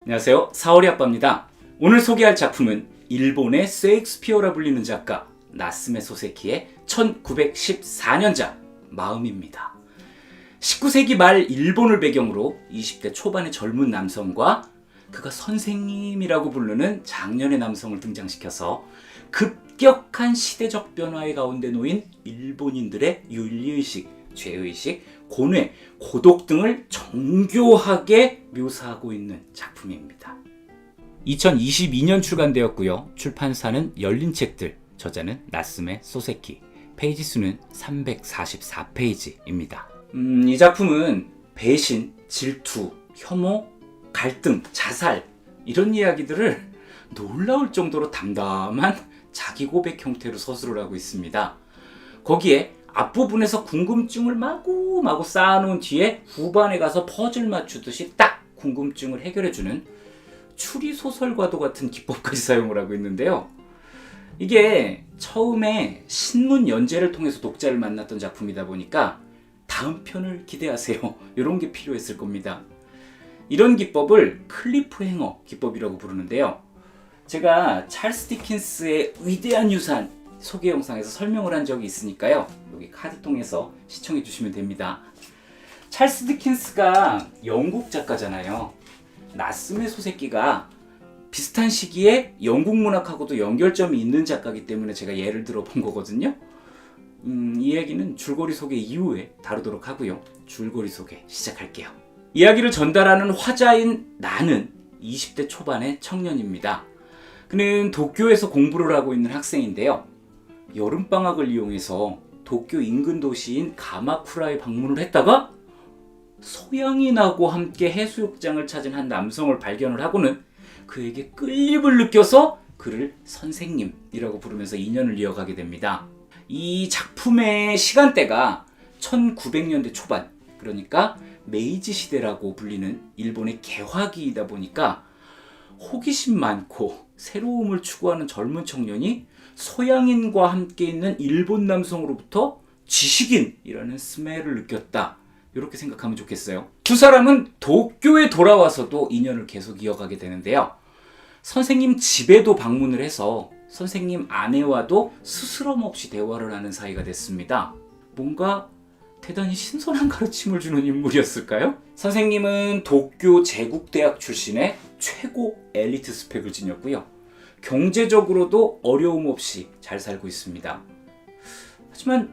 안녕하세요. 사월이 아빠입니다. 오늘 소개할 작품은 일본의 셰익스피어라 불리는 작가 나스메 소세키의 1914년작 마음입니다. 19세기 말 일본을 배경으로 20대 초반의 젊은 남성과 그가 선생님이라고 부르는 장년의 남성을 등장시켜서 급격한 시대적 변화의 가운데 놓인 일본인들의 윤리의식, 죄의식, 고뇌, 고독 등을 정교하게 묘사하고 있는 작품입니다. 2022년 출간되었고요. 출판사는 열린책들, 저자는 나스메 소세키, 페이지 수는 344페이지입니다. 이 작품은 배신, 질투, 혐오, 갈등, 자살 이런 이야기들을 놀라울 정도로 담담한 자기 고백 형태로 서술을 하고 있습니다. 거기에 앞부분에서 궁금증을 마구마구 쌓아놓은 뒤에 후반에 가서 퍼즐 맞추듯이 딱 궁금증을 해결해주는 추리소설과도 같은 기법까지 사용을 하고 있는데요. 이게 처음에 신문 연재를 통해서 독자를 만났던 작품이다 보니까 다음 편을 기대하세요. 이런 게 필요했을 겁니다. 이런 기법을 클리프행어 기법이라고 부르는데요. 제가 찰스 디킨스의 위대한 유산 소개 영상에서 설명을 한 적이 있으니까요. 여기 카드통에서 시청해 주시면 됩니다. 찰스 디킨스가 영국 작가잖아요. 나스메 소세키가 비슷한 시기에 영국 문학하고도 연결점이 있는 작가이기 때문에 제가 예를 들어 본 거거든요. 이 얘기는 줄거리 소개 이후에 다루도록 하고요. 줄거리 소개 시작할게요. 이야기를 전달하는 화자인 나는 20대 초반의 청년입니다. 그는 도쿄에서 공부를 하고 있는 학생인데요. 여름방학을 이용해서 도쿄 인근 도시인 가마쿠라에 방문을 했다가 소양인하고 함께 해수욕장을 찾은 한 남성을 발견을 하고는 그에게 끌림을 느껴서 그를 선생님이라고 부르면서 인연을 이어가게 됩니다. 이 작품의 시간대가 1900년대 초반, 그러니까 메이지 시대라고 불리는 일본의 개화기이다 보니까 호기심 많고 새로움을 추구하는 젊은 청년이 소양인과 함께 있는 일본 남성으로부터 지식인이라는 스멜을 느꼈다. 이렇게 생각하면 좋겠어요. 두 사람은 도쿄에 돌아와서도 인연을 계속 이어가게 되는데요. 선생님 집에도 방문을 해서 선생님 아내와도 스스럼 없이 대화를 하는 사이가 됐습니다. 뭔가 대단히 신선한 가르침을 주는 인물이었을까요? 선생님은 도쿄 제국대학 출신의 최고 엘리트 스펙을 지녔고요. 경제적으로도 어려움 없이 잘 살고 있습니다. 하지만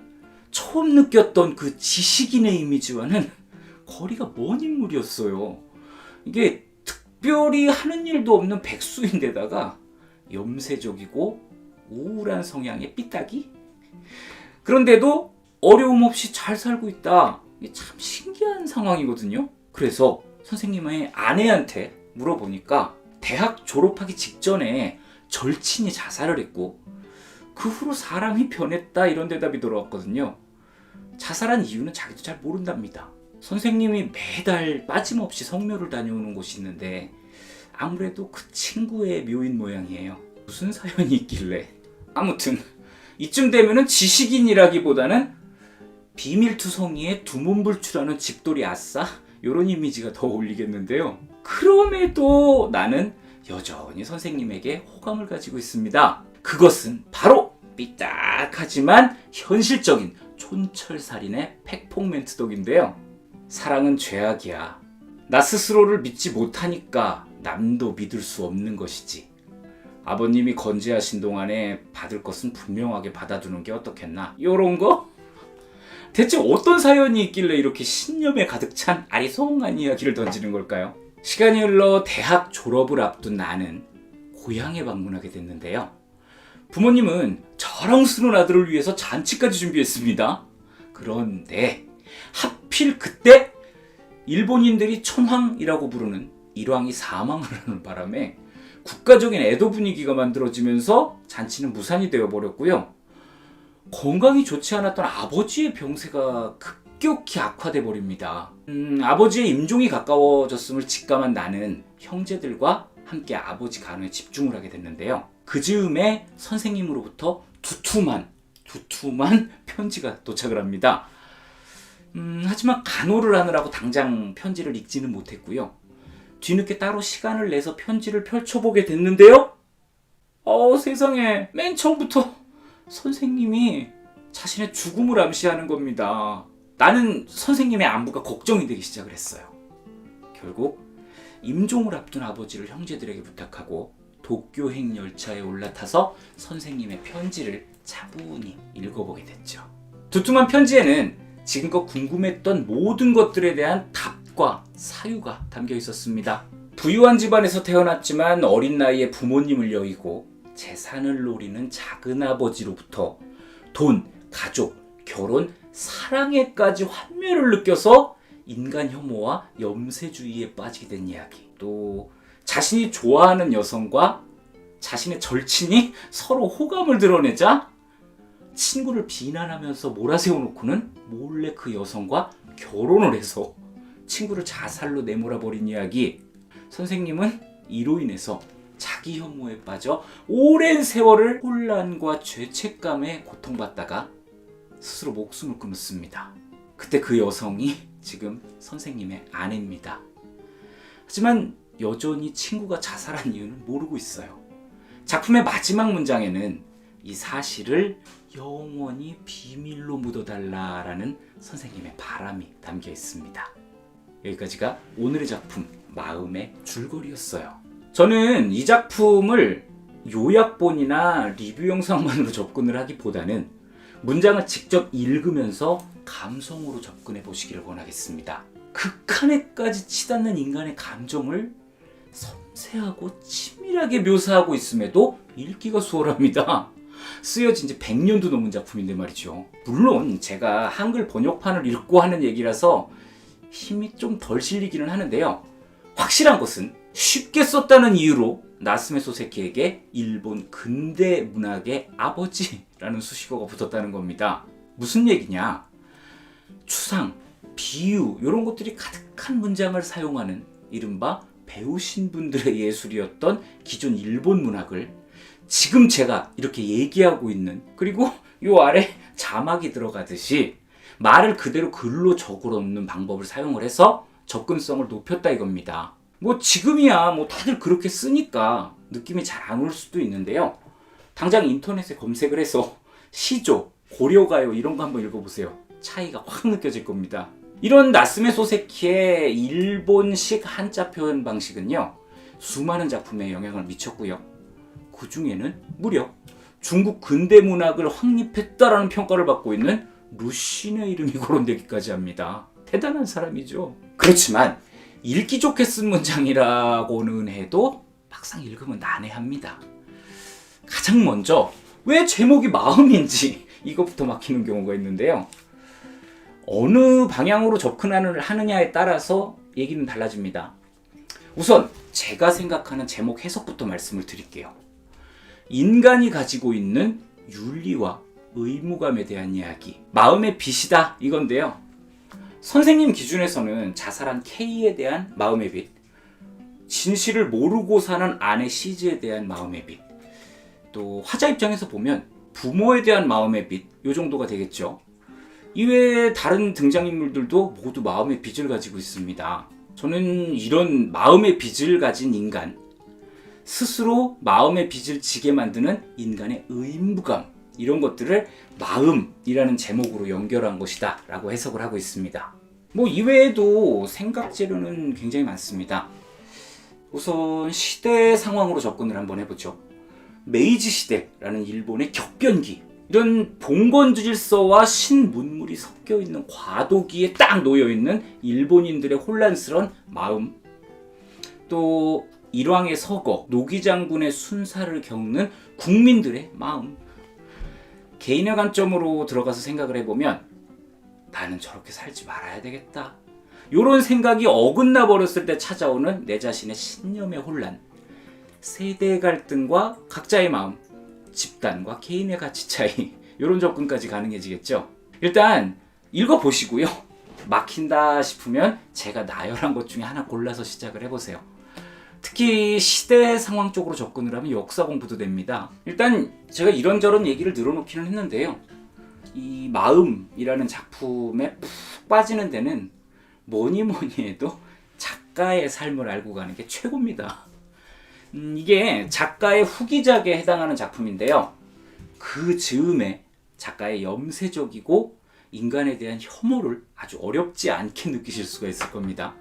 처음 느꼈던 그 지식인의 이미지와는 거리가 먼 인물이었어요. 이게 특별히 하는 일도 없는 백수인데다가 염세적이고 우울한 성향의 삐딱이? 그런데도 어려움 없이 잘 살고 있다. 이게 참 신기한 상황이거든요. 그래서 선생님의 아내한테 물어보니까 대학 졸업하기 직전에 절친이 자살을 했고 그 후로 사람이 변했다 이런 대답이 돌아왔거든요. 자살한 이유는 자기도 잘 모른답니다. 선생님이 매달 빠짐없이 성묘를 다녀오는 곳이 있는데 아무래도 그 친구의 묘인 모양이에요. 무슨 사연이 있길래. 아무튼 이쯤 되면은 지식인이라기보다는 비밀투성이에 두문불출하는 집돌이 아싸? 이런 이미지가 더 어울리겠는데요. 그럼에도 나는 여전히 선생님에게 호감을 가지고 있습니다. 그것은 바로 삐딱하지만 현실적인 촌철살인의 팩폭멘트 덕인데요. 사랑은 죄악이야. 나 스스로를 믿지 못하니까 남도 믿을 수 없는 것이지. 아버님이 건재하신 동안에 받을 것은 분명하게 받아두는 게 어떻겠나? 요런 거? 대체 어떤 사연이 있길래 이렇게 신념에 가득 찬 아리송한 이야기를 던지는 걸까요? 시간이 흘러 대학 졸업을 앞둔 나는 고향에 방문하게 됐는데요. 부모님은 자랑스러운 아들을 위해서 잔치까지 준비했습니다. 그런데 하필 그때 일본인들이 천황이라고 부르는 일왕이 사망을 하는 바람에 국가적인 애도 분위기가 만들어지면서 잔치는 무산이 되어버렸고요. 건강이 좋지 않았던 아버지의 병세가 급격히 악화돼 버립니다. 아버지의 임종이 가까워졌음을 직감한 나는 형제들과 함께 아버지 간호에 집중을 하게 됐는데요. 그 즈음에 선생님으로부터 두툼한 편지가 도착을 합니다. 하지만 간호를 하느라고 당장 편지를 읽지는 못했고요. 뒤늦게 따로 시간을 내서 편지를 펼쳐보게 됐는데요. 세상에, 맨 처음부터 선생님이 자신의 죽음을 암시하는 겁니다. 나는 선생님의 안부가 걱정이 되기 시작을 했어요. 결국 임종을 앞둔 아버지를 형제들에게 부탁하고 도쿄행 열차에 올라타서 선생님의 편지를 차분히 읽어보게 됐죠. 두툼한 편지에는 지금껏 궁금했던 모든 것들에 대한 답과 사유가 담겨 있었습니다. 부유한 집안에서 태어났지만 어린 나이에 부모님을 여의고 재산을 노리는 작은아버지로부터 돈, 가족, 결혼, 사랑에까지 환멸을 느껴서 인간 혐오와 염세주의에 빠지게 된 이야기. 또 자신이 좋아하는 여성과 자신의 절친이 서로 호감을 드러내자 친구를 비난하면서 몰아세워놓고는 몰래 그 여성과 결혼을 해서 친구를 자살로 내몰아버린 이야기. 선생님은 이로 인해서 자기 혐오에 빠져 오랜 세월을 혼란과 죄책감에 고통받다가 스스로 목숨을 끊었습니다. 그때 그 여성이 지금 선생님의 아내입니다. 하지만 여전히 친구가 자살한 이유는 모르고 있어요. 작품의 마지막 문장에는 이 사실을 영원히 비밀로 묻어달라라는 선생님의 바람이 담겨 있습니다. 여기까지가 오늘의 작품 마음의 줄거리였어요. 저는 이 작품을 요약본이나 리뷰 영상만으로 접근을 하기보다는 문장을 직접 읽으면서 감성으로 접근해 보시기를 원하겠습니다. 극한에까지 치닫는 인간의 감정을 섬세하고 치밀하게 묘사하고 있음에도 읽기가 수월합니다. 쓰여진 지 100년도 넘은 작품인데 말이죠. 물론 제가 한글 번역판을 읽고 하는 얘기라서 힘이 좀 덜 실리기는 하는데요. 확실한 것은 쉽게 썼다는 이유로 나스메 소세키에게 일본 근대 문학의 아버지라는 수식어가 붙었다는 겁니다. 무슨 얘기냐? 추상, 비유 이런 것들이 가득한 문장을 사용하는 이른바 배우신 분들의 예술이었던 기존 일본 문학을 지금 제가 이렇게 얘기하고 있는, 그리고 요 아래 자막이 들어가듯이 말을 그대로 글로 적어놓는 방법을 사용을 해서 접근성을 높였다 이겁니다. 지금이야 다들 그렇게 쓰니까 느낌이 잘 안 올 수도 있는데요. 당장 인터넷에 검색을 해서 시조, 고려가요 이런 거 한번 읽어보세요. 차이가 확 느껴질 겁니다. 이런 나스메 소세키의 일본식 한자 표현 방식은요, 수많은 작품에 영향을 미쳤고요. 그 중에는 무려 중국 근대 문학을 확립했다라는 평가를 받고 있는 루신의 이름이 거론되기까지 합니다. 대단한 사람이죠. 그렇지만 읽기 좋게 쓴 문장이라고는 해도 막상 읽으면 난해합니다. 가장 먼저 왜 제목이 마음인지 이것부터 막히는 경우가 있는데요. 어느 방향으로 접근하느냐에 따라서 얘기는 달라집니다. 우선 제가 생각하는 제목 해석부터 말씀을 드릴게요. 인간이 가지고 있는 윤리와 의무감에 대한 이야기, 마음의 빛이다 이건데요. 선생님 기준에서는 자살한 K에 대한 마음의 빛, 진실을 모르고 사는 아내 시즈에 대한 마음의 빛, 또 화자 입장에서 보면 부모에 대한 마음의 빛, 요 정도가 되겠죠. 이외에 다른 등장인물들도 모두 마음의 빛을 가지고 있습니다. 저는 이런 마음의 빛을 가진 인간, 스스로 마음의 빛을 지게 만드는 인간의 의무감, 이런 것들을 마음이라는 제목으로 연결한 것이다 라고 해석을 하고 있습니다. 이외에도 생각 재료는 굉장히 많습니다. 우선 시대 상황으로 접근을 한번 해보죠. 메이지 시대라는 일본의 격변기, 이런 봉건 질서와 신문물이 섞여 있는 과도기에 딱 놓여 있는 일본인들의 혼란스러운 마음, 또 일왕의 서거, 노기 장군의 순사를 겪는 국민들의 마음. 개인의 관점으로 들어가서 생각을 해보면 나는 저렇게 살지 말아야 되겠다, 이런 생각이 어긋나 버렸을 때 찾아오는 내 자신의 신념의 혼란, 세대 갈등과 각자의 마음, 집단과 개인의 가치 차이, 이런 접근까지 가능해지겠죠. 일단 읽어보시고요. 막힌다 싶으면 제가 나열한 것 중에 하나 골라서 시작을 해보세요. 특히 시대 상황 쪽으로 접근을 하면 역사 공부도 됩니다. 일단 제가 이런저런 얘기를 늘어놓기는 했는데요. 이 마음이라는 작품에 푹 빠지는 데는 뭐니 해도 작가의 삶을 알고 가는 게 최고입니다. 이게 작가의 후기작에 해당하는 작품인데요. 그 즈음에 작가의 염세적이고 인간에 대한 혐오를 아주 어렵지 않게 느끼실 수가 있을 겁니다.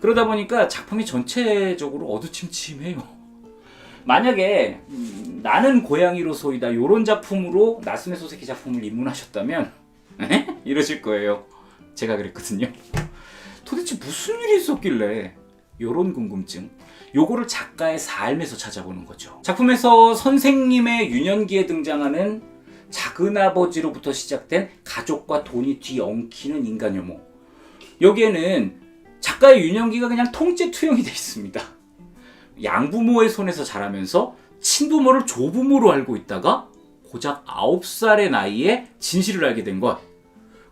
그러다 보니까 작품이 전체적으로 어두침침해요. 만약에 나는 고양이로 소이다 이런 작품으로 나스메 소세키 작품을 입문하셨다면 이러실 거예요. 제가 그랬거든요. 도대체 무슨 일이 있었길래 이런 궁금증, 요거를 작가의 삶에서 찾아보는 거죠. 작품에서 선생님의 유년기에 등장하는 작은아버지로부터 시작된 가족과 돈이 뒤엉키는 인간 혐오, 여기에는 작가의 유년기가 그냥 통째 투영이 돼 있습니다. 양부모의 손에서 자라면서 친부모를 조부모로 알고 있다가 고작 9살의 나이에 진실을 알게 된 것,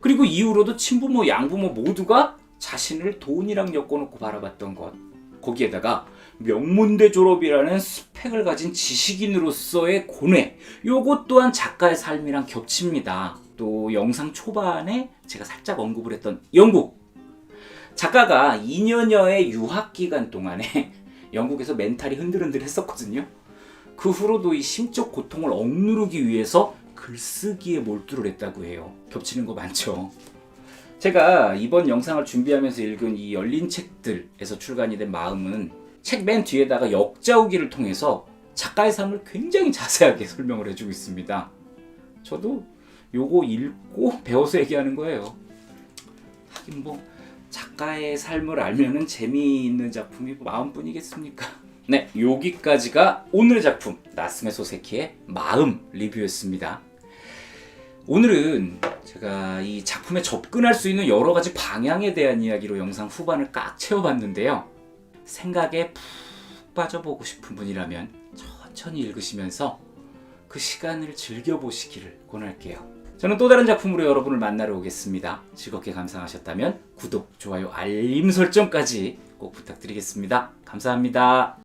그리고 이후로도 친부모, 양부모 모두가 자신을 돈이랑 엮어놓고 바라봤던 것, 거기에다가 명문대 졸업이라는 스펙을 가진 지식인으로서의 고뇌, 요것 또한 작가의 삶이랑 겹칩니다. 또 영상 초반에 제가 살짝 언급을 했던 영국, 작가가 2년여의 유학 기간 동안에 영국에서 멘탈이 흔들흔들 했었거든요. 그 후로도 이 심적 고통을 억누르기 위해서 글쓰기에 몰두를 했다고 해요. 겹치는 거 많죠. 제가 이번 영상을 준비하면서 읽은 이 열린 책들에서 출간이 된 마음은 책 맨 뒤에다가 역자후기를 통해서 작가의 삶을 굉장히 자세하게 설명을 해주고 있습니다. 저도 요거 읽고 배워서 얘기하는 거예요. 하긴 뭐 작가의 삶을 알면은 재미있는 작품이 마음뿐이겠습니까? 네, 여기까지가 오늘의 작품 나스메 소세키의 마음 리뷰였습니다. 오늘은 제가 이 작품에 접근할 수 있는 여러 가지 방향에 대한 이야기로 영상 후반을 꽉 채워봤는데요. 생각에 푹 빠져보고 싶은 분이라면 천천히 읽으시면서 그 시간을 즐겨보시기를 권할게요. 저는 또 다른 작품으로 여러분을 만나러 오겠습니다. 즐겁게 감상하셨다면 구독, 좋아요, 알림 설정까지 꼭 부탁드리겠습니다. 감사합니다.